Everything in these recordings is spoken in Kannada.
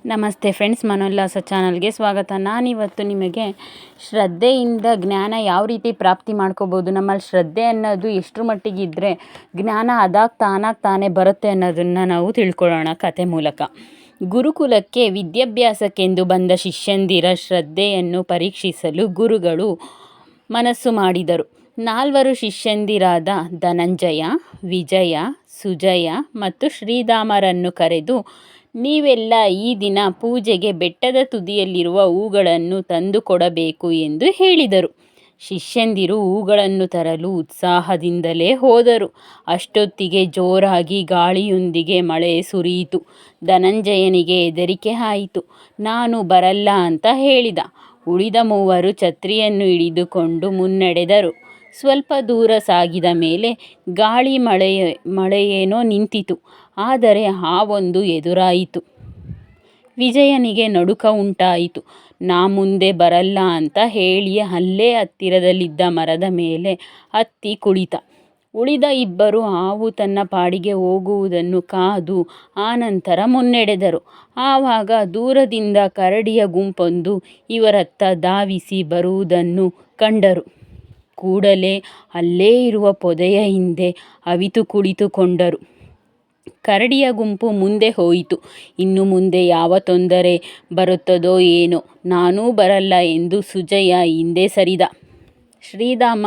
ನಮಸ್ತೆ ಫ್ರೆಂಡ್ಸ್, ಮನೋಲ್ಲಾಸ ಚಾನಲ್ಗೆ ಸ್ವಾಗತ. ನಾನಿವತ್ತು ನಿಮಗೆ ಶ್ರದ್ಧೆಯಿಂದ ಜ್ಞಾನ ಯಾವ ರೀತಿ ಪ್ರಾಪ್ತಿ ಮಾಡ್ಕೋಬೋದು, ನಮ್ಮಲ್ಲಿ ಶ್ರದ್ಧೆ ಅನ್ನೋದು ಎಷ್ಟರ ಮಟ್ಟಿಗಿದ್ದರೆ ಜ್ಞಾನ ತಾನಾಗಿ ತಾನೇ ಬರುತ್ತೆ ಅನ್ನೋದನ್ನು ನಾವು ತಿಳ್ಕೊಳ್ಳೋಣ ಕತೆ ಮೂಲಕ. ಗುರುಕುಲಕ್ಕೆ ವಿದ್ಯಾಭ್ಯಾಸಕ್ಕೆಂದು ಬಂದ ಶಿಷ್ಯಂದಿರ ಶ್ರದ್ಧೆಯನ್ನು ಪರೀಕ್ಷಿಸಲು ಗುರುಗಳು ಮನಸ್ಸು ಮಾಡಿದರು. 4 ಶಿಷ್ಯಂದಿರಾದ ಧನಂಜಯ, ವಿಜಯ, ಸುಜಯ ಮತ್ತು ಶ್ರೀಧಾಮರನ್ನು ಕರೆದು, ನೀವೆಲ್ಲ ಈ ದಿನ ಪೂಜೆಗೆ ಬೆಟ್ಟದ ತುದಿಯಲ್ಲಿರುವ ಹೂಗಳನ್ನು ತಂದು ಕೊಡಬೇಕು ಎಂದು ಹೇಳಿದರು. ಶಿಷ್ಯಂದಿರು ಹೂಗಳನ್ನು ತರಲು ಉತ್ಸಾಹದಿಂದಲೇ ಹೋದರು. ಅಷ್ಟೊತ್ತಿಗೆ ಜೋರಾಗಿ ಗಾಳಿಯೊಂದಿಗೆ ಮಳೆ ಸುರಿಯಿತು. ಧನಂಜಯನಿಗೆ ಹೆದರಿಕೆ ಆಯಿತು. ನಾನು ಬರಲ್ಲ ಅಂತ ಹೇಳಿದ. ಉಳಿದ 3 ಛತ್ರಿಯನ್ನು ಹಿಡಿದುಕೊಂಡು ಮುನ್ನಡೆದರು. ಸ್ವಲ್ಪ ದೂರ ಸಾಗಿದ ಮೇಲೆ ಗಾಳಿ ಮಳೆಯೇನೋ ನಿಂತಿತು. ಆದರೆ ಹಾವೊಂದು ಎದುರಾಯಿತು. ವಿಜಯನಿಗೆ ನಡುಕ ಉಂಟಾಯಿತು. ನಾ ಮುಂದೆ ಬರಲ್ಲ ಅಂತ ಹೇಳಿ ಅಲ್ಲೇ ಹತ್ತಿರದಲ್ಲಿದ್ದ ಮರದ ಮೇಲೆ ಹತ್ತಿ ಕುಳಿತ. ಉಳಿದ 2 ಹಾವು ತನ್ನ ಪಾಡಿಗೆ ಹೋಗುವುದನ್ನು ಕಾದು ಆನಂತರ ಮುನ್ನಡೆದರು. ಆವಾಗ ದೂರದಿಂದ ಕರಡಿಯ ಗುಂಪೊಂದು ಇವರತ್ತ ಧಾವಿಸಿ ಬರುವುದನ್ನು ಕಂಡರು. ಕೂಡಲೇ ಅಲ್ಲೇ ಇರುವ ಪೊದೆಯ ಹಿಂದೆ ಅವಿತು ಕುಳಿತುಕೊಂಡರು. ಕರಡಿಯ ಗುಂಪು ಮುಂದೆ ಹೋಯಿತು. ಇನ್ನು ಮುಂದೆ ಯಾವ ತೊಂದರೆ ಬರುತ್ತದೋ ಏನೋ, ನಾನೂ ಬರಲ್ಲ ಎಂದು ಸುಜಯ ಹಿಂದೆ ಸರಿದ. ಶ್ರೀಧಾಮ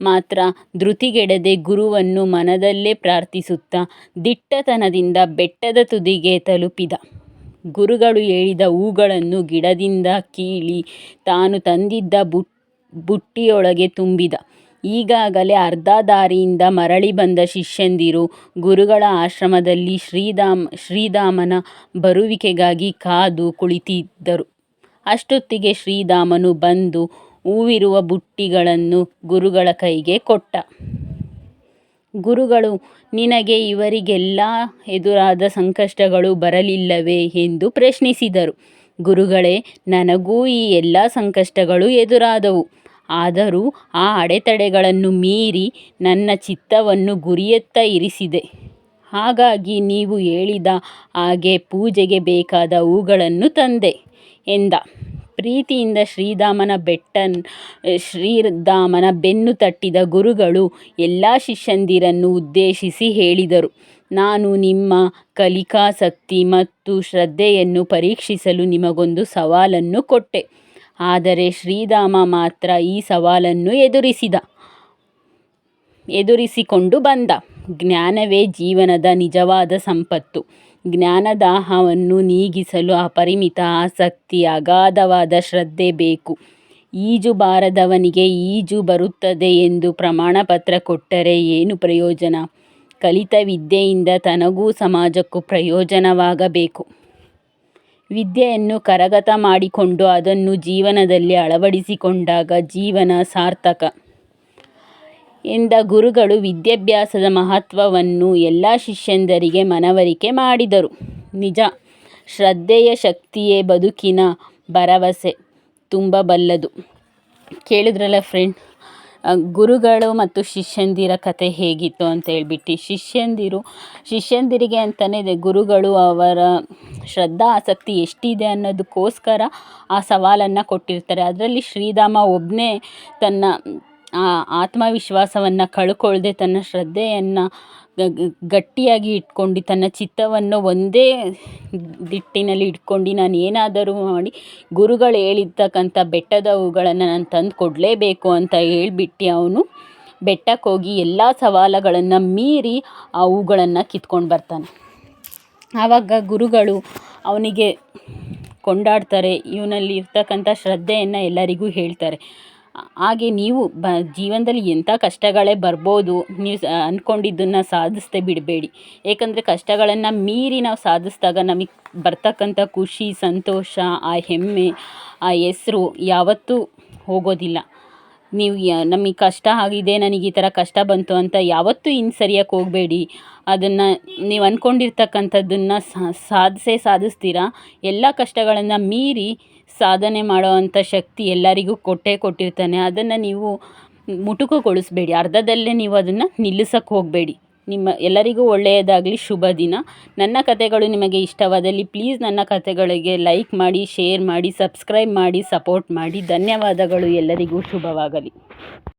ಮಾತ್ರ ಧೃತಿಗೆಡದೆ ಗುರುವನ್ನು ಮನದಲ್ಲೇ ಪ್ರಾರ್ಥಿಸುತ್ತಾ ದಿಟ್ಟತನದಿಂದ ಬೆಟ್ಟದ ತುದಿಗೆ ತಲುಪಿದ. ಗುರುಗಳು ಹೇಳಿದ ಹೂಗಳನ್ನು ಗಿಡದಿಂದ ಕೀಳಿ ತಾನು ತಂದಿದ್ದ ಬುಟ್ಟಿಯೊಳಗೆ ತುಂಬಿದ. ಈಗಾಗಲೇ ಅರ್ಧ ದಾರಿಯಿಂದ ಮರಳಿ ಬಂದ ಶಿಷ್ಯಂದಿರು ಗುರುಗಳ ಆಶ್ರಮದಲ್ಲಿ ಶ್ರೀಧಾಮನ ಬರುವಿಕೆಗಾಗಿ ಕಾದು ಕುಳಿತಿದ್ದರು. ಅಷ್ಟೊತ್ತಿಗೆ ಶ್ರೀಧಾಮನು ಬಂದು ಹೂವಿರುವ ಬುಟ್ಟಿಗಳನ್ನು ಗುರುಗಳ ಕೈಗೆ ಕೊಟ್ಟ. ಗುರುಗಳು, ನಿನಗೆ ಇವರಿಗೆಲ್ಲ ಎದುರಾದ ಸಂಕಷ್ಟಗಳು ಬರಲಿಲ್ಲವೇ ಎಂದು ಪ್ರಶ್ನಿಸಿದರು. ಗುರುಗಳೇ, ನನಗೂ ಈ ಎಲ್ಲ ಸಂಕಷ್ಟಗಳು ಎದುರಾದವು. ಆದರೂ ಆ ಅಡೆತಡೆಗಳನ್ನು ಮೀರಿ ನನ್ನ ಚಿತ್ತವನ್ನು ಗುರಿಯತ್ತ ಇರಿಸಿದೆ. ಹಾಗಾಗಿ ನೀವು ಹೇಳಿದ ಹಾಗೆ ಪೂಜೆಗೆ ಬೇಕಾದ ಹೂಗಳನ್ನು ತಂದೆ ಎಂದ. ಪ್ರೀತಿಯಿಂದ ಶ್ರೀಧಾಮನ ಬೆನ್ನು ತಟ್ಟಿದ ಗುರುಗಳು ಎಲ್ಲ ಶಿಷ್ಯಂದಿರನ್ನು ಉದ್ದೇಶಿಸಿ ಹೇಳಿದರು. ನಾನು ನಿಮ್ಮ ಕಲಿಕಾಸಕ್ತಿ ಮತ್ತು ಶ್ರದ್ಧೆಯನ್ನು ಪರೀಕ್ಷಿಸಲು ನಿಮಗೊಂದು ಸವಾಲನ್ನು ಕೊಟ್ಟೆ. ಆದರೆ ಶ್ರೀಧಾಮ ಮಾತ್ರ ಈ ಸವಾಲನ್ನು ಎದುರಿಸಿಕೊಂಡು ಬಂದ. ಜ್ಞಾನವೇ ಜೀವನದ ನಿಜವಾದ ಸಂಪತ್ತು. ಜ್ಞಾನದಾಹವನ್ನು ನೀಗಿಸಲು ಅಪರಿಮಿತ ಆಸಕ್ತಿ, ಅಗಾಧವಾದ ಶ್ರದ್ಧೆ ಬೇಕು. ಈಜು ಬಾರದವನಿಗೆ ಈಜು ಬರುತ್ತದೆ ಎಂದು ಪ್ರಮಾಣಪತ್ರ ಕೊಟ್ಟರೆ ಏನು ಪ್ರಯೋಜನ? ಕಲಿತ ವಿದ್ಯೆಯಿಂದ ತನಗೂ ಸಮಾಜಕ್ಕೂ ಪ್ರಯೋಜನವಾಗಬೇಕು. ವಿದ್ಯೆಯನ್ನು ಕರಗತ ಮಾಡಿಕೊಂಡು ಅದನ್ನು ಜೀವನದಲ್ಲಿ ಅಳವಡಿಸಿಕೊಂಡಾಗ ಜೀವನ ಸಾರ್ಥಕ ಎಂದ ಗುರುಗಳು ವಿದ್ಯಾಭ್ಯಾಸದ ಮಹತ್ವವನ್ನು ಎಲ್ಲ ಶಿಷ್ಯಂದರಿಗೆ ಮನವರಿಕೆ ಮಾಡಿದರು. ನಿಜ, ಶ್ರದ್ಧೆಯ ಶಕ್ತಿಯೇ ಬದುಕಿನ ಭರವಸೆ ತುಂಬಬಲ್ಲದು. ಕೇಳಿದ್ರಲ್ಲ ಫ್ರೆಂಡ್, ಗುರುಗಳು ಮತ್ತು ಶಿಷ್ಯಂದಿರ ಕತೆ ಹೇಗಿತ್ತು ಅಂತ ಹೇಳ್ಬಿಟ್ಟು. ಶಿಷ್ಯಂದಿರಿಗೆ ಅಂತಲೇ ಗುರುಗಳು ಅವರ ಶ್ರದ್ಧಾ ಆಸಕ್ತಿ ಎಷ್ಟಿದೆ ಅನ್ನೋದಕ್ಕೋಸ್ಕರ ಆ ಸವಾಲನ್ನು ಕೊಟ್ಟಿರ್ತಾರೆ. ಅದರಲ್ಲಿ ಶ್ರೀಧಾಮ ಒಬ್ಬನೇ ತನ್ನ ಆತ್ಮವಿಶ್ವಾಸವನ್ನು ಕಳ್ಕೊಳ್ಳದೆ ತನ್ನ ಶ್ರದ್ಧೆಯನ್ನು ಗಟ್ಟಿಯಾಗಿ ಇಟ್ಕೊಂಡು ತನ್ನ ಚಿತ್ತವನ್ನು ಒಂದೇ ದಿಟ್ಟಿನಲ್ಲಿ ಇಟ್ಕೊಂಡು ನಾನು ಏನಾದರೂ ಮಾಡಿ ಗುರುಗಳು ಹೇಳಿರ್ತಕ್ಕಂಥ ಬೆಟ್ಟದ ಹೂಗಳನ್ನು ನಾನು ತಂದು ಕೊಡಲೇಬೇಕು ಅಂತ ಹೇಳ್ಬಿಟ್ಟು ಅವನು ಬೆಟ್ಟಕ್ಕೆ ಹೋಗಿ ಎಲ್ಲ ಸವಾಲುಗಳನ್ನು ಮೀರಿ ಆ ಹೂಗಳನ್ನು ಕಿತ್ಕೊಂಡು ಬರ್ತಾನೆ. ಆವಾಗ ಗುರುಗಳು ಅವನಿಗೆ ಕೊಂಡಾಡ್ತಾರೆ. ಇವನಲ್ಲಿ ಇರ್ತಕ್ಕಂಥ ಶ್ರದ್ಧೆಯನ್ನು ಎಲ್ಲರಿಗೂ ಹೇಳ್ತಾರೆ. ಹಾಗೆ ನೀವು ಜೀವನದಲ್ಲಿ ಎಂಥ ಕಷ್ಟಗಳೇ ಬರ್ಬೋದು, ನೀವು ಅಂದ್ಕೊಂಡಿದ್ದನ್ನು ಸಾಧಿಸದೆ ಬಿಡಬೇಡಿ. ಏಕೆಂದರೆ ಕಷ್ಟಗಳನ್ನು ಮೀರಿ ನಾವು ಸಾಧಿಸಿದಾಗ ನಮಗೆ ಬರ್ತಕ್ಕಂಥ ಖುಷಿ, ಸಂತೋಷ, ಆ ಹೆಮ್ಮೆ, ಆ ಹೆಸರು ಯಾವತ್ತೂ ಹೋಗೋದಿಲ್ಲ. ನೀವು ನಮಗೆ ಕಷ್ಟ ಆಗಿದೆ, ನನಗೆ ಈ ಥರ ಕಷ್ಟ ಬಂತು ಅಂತ ಯಾವತ್ತೂ ಸರಿಯಕ್ಕೆ ಹೋಗಬೇಡಿ. ಅದನ್ನು ನೀವು ಅಂದ್ಕೊಂಡಿರ್ತಕ್ಕಂಥದ್ದನ್ನು ಸಾಧಿಸ್ತೀರಾ. ಎಲ್ಲ ಕಷ್ಟಗಳನ್ನು ಮೀರಿ ಸಾಧನೆ ಮಾಡೋವಂಥ ಶಕ್ತಿ ಎಲ್ಲರಿಗೂ ಕೊಟ್ಟಿರ್ತಾನೆ. ಅದನ್ನು ನೀವು ಮುಟುಕುಗೊಳಿಸಬೇಡಿ. ಅರ್ಧದಲ್ಲೇ ನೀವು ಅದನ್ನು ನಿಲ್ಲಿಸೋಕ್ಕೆ ಹೋಗಬೇಡಿ. ಎಲ್ಲರಿಗೂ ಒಳ್ಳೆಯದಾಗಲಿ. ಶುಭ ದಿನ. ನನ್ನ ಕಥೆಗಳು ನಿಮಗೆ ಇಷ್ಟವಾದಲ್ಲಿ ಪ್ಲೀಸ್ ನನ್ನ ಕಥೆಗಳಿಗೆ ಲೈಕ್ ಮಾಡಿ, ಶೇರ್ ಮಾಡಿ, ಸಬ್ಸ್ಕ್ರೈಬ್ ಮಾಡಿ, ಸಪೋರ್ಟ್ ಮಾಡಿ. ಧನ್ಯವಾದಗಳು. ಎಲ್ಲರಿಗೂ ಶುಭವಾಗಲಿ.